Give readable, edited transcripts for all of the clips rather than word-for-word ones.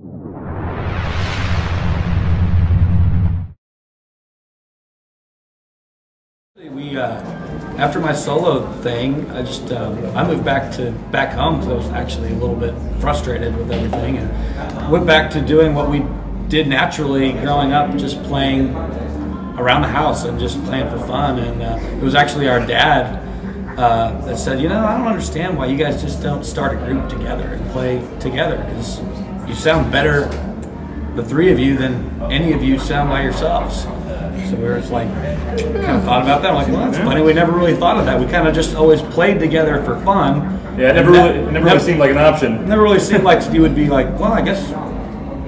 We after my solo thing, I moved back home because I was actually a little bit frustrated with everything, and went back to doing what we did naturally growing up, just playing around the house and just playing for fun. And it was actually our dad that said, I don't understand why you guys just don't start a group together and play together, because you sound better, the three of you, than any of you sound by yourselves. So we were just like, kind of thought about that. I'm like, well, that's funny. We never really thought of that. We kind of just always played together for fun. Yeah, it never really seemed like an option. Never really seemed like you would be like, well, I guess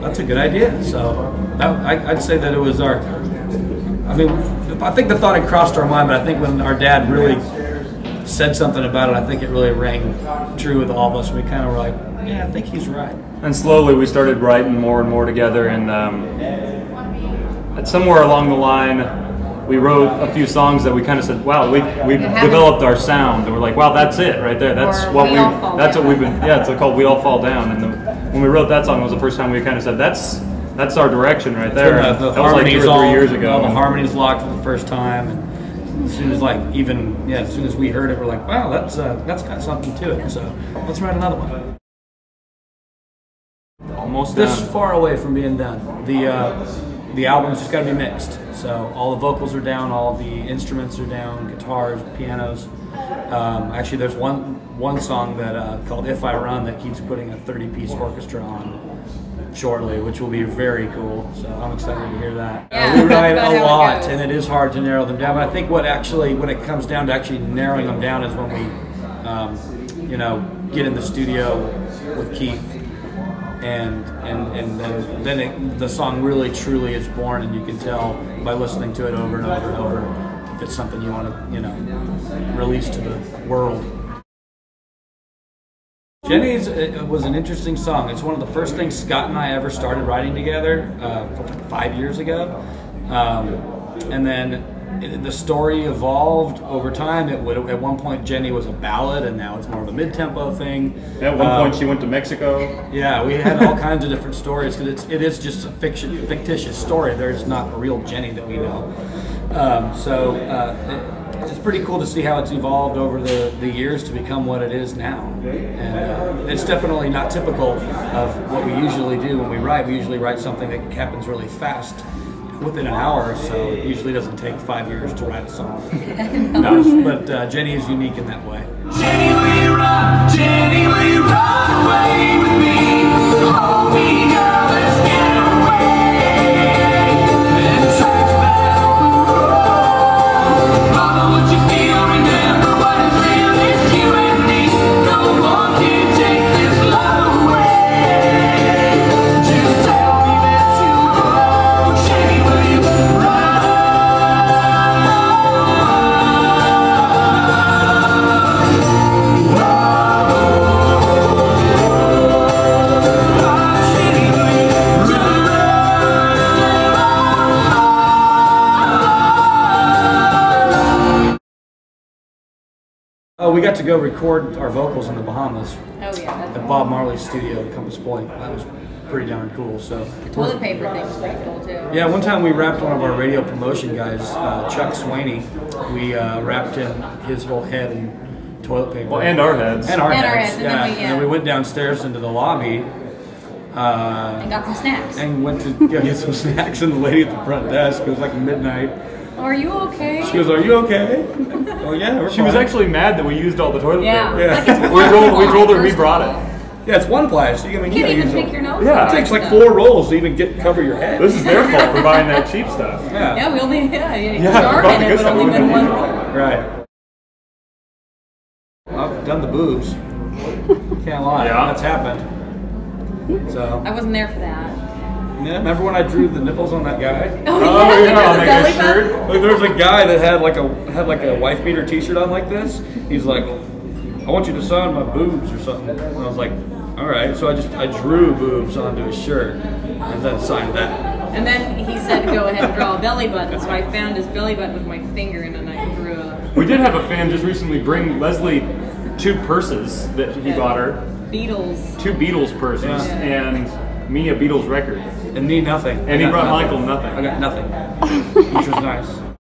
that's a good idea. So I'd say that it was I think the thought had crossed our mind, but I think when our dad really said something about it, I think it really rang true with all of us. We kind of were like, yeah, I think he's right. And slowly we started writing more and more together, and somewhere along the line, we wrote a few songs that we kind of said, "Wow, we've developed our sound," and we're like, "Wow, that's it right there. That's what we've been." Yeah, it's called "We All Fall Down." And when we wrote that song, it was the first time we kind of said, "That's our direction right there." That was like 2 or 3 years ago. All the harmonies locked for the first time, and as soon as as soon as we heard it, we're like, "Wow, that's got something to it." So let's write another one. Almost this done. Far away from being done. The album's just got to be mixed. So all the vocals are down, all the instruments are down, guitars, pianos. Actually, there's one song that called "If I Run" that keeps putting a 30-piece orchestra on shortly, which will be very cool. So I'm excited to hear that. Yeah, we write a lot, and it is hard to narrow them down. But I think when it comes down to actually narrowing them down is when we, get in the studio with Keith. And then the song really truly is born, and you can tell by listening to it over and over and over if it's something you want to release to the world. Jenny's was an interesting song. It's one of the first things Scott and I ever started writing together 5 years ago, and then the story evolved over time. At one point, Jenny was a ballad, and now it's more of a mid-tempo thing. At one point, she went to Mexico. Yeah, we had all kinds of different stories, because it is just a fictitious story. There's not a real Jenny that we know. It's pretty cool to see how it's evolved over the years to become what it is now. And it's definitely not typical of what we usually do when we write. We usually write something that happens really fast, within an hour or so. It usually doesn't take 5 years to write a song. But Jenny is unique in that way. Jenny, will you run away with me? Hold me, girl, let's get away. And search back on the road. Mama, what you feel, remember what is real. It's you and me. No one can take this love away. Just tell me that you know. Jenny, will you run? Oh, we got to go record our vocals in the Bahamas. Oh yeah. At Bob Marley's studio at Compass Point. That was pretty darn cool. So The toilet paper thing was pretty cool too. yeah, one time we wrapped one of our radio promotion guys, Chuck Swaney. We wrapped his whole head in toilet paper. Well, and our heads. And our heads. And Yeah. then And then we went downstairs into the lobby. And got some snacks. And went to go get some snacks, and the lady at the front desk, it was like midnight. Are you okay? She goes, "Are you okay?" Oh yeah, we're She was fine. actually mad that we used all the toilet Yeah. paper. Yeah. We told her we brought it. Yeah, it's one plastic. I mean, You you can't gotta even use pick your nose. Yeah. It takes like 4 rolls to even cover your head. This is their fault for buying that cheap stuff. Yeah. Yeah, we only Yeah, dark in I it, guess but that only would've been been one easy. roll. Right. I've done the boobs. Can't lie. Yeah. That's happened. So, I wasn't there for that. yeah, remember when I drew the nipples on that guy? Oh yeah, because on of like belly a shirt. button? Like, there was a guy that had like a wife beater T-shirt on like this. He's like, "I want you to sign my boobs or something." And I was like, "All right." So I drew boobs onto his shirt and then signed that. And then he said, "Go ahead and draw a belly button." So I found his belly button with my finger, and then I drew a We did have a fan just recently bring Leslie 2 purses that he bought her. Beatles. 2 Beatles purses, Yeah. and me a Beatles record. And me nothing. And he brought Michael nothing. I got nothing, which was nice.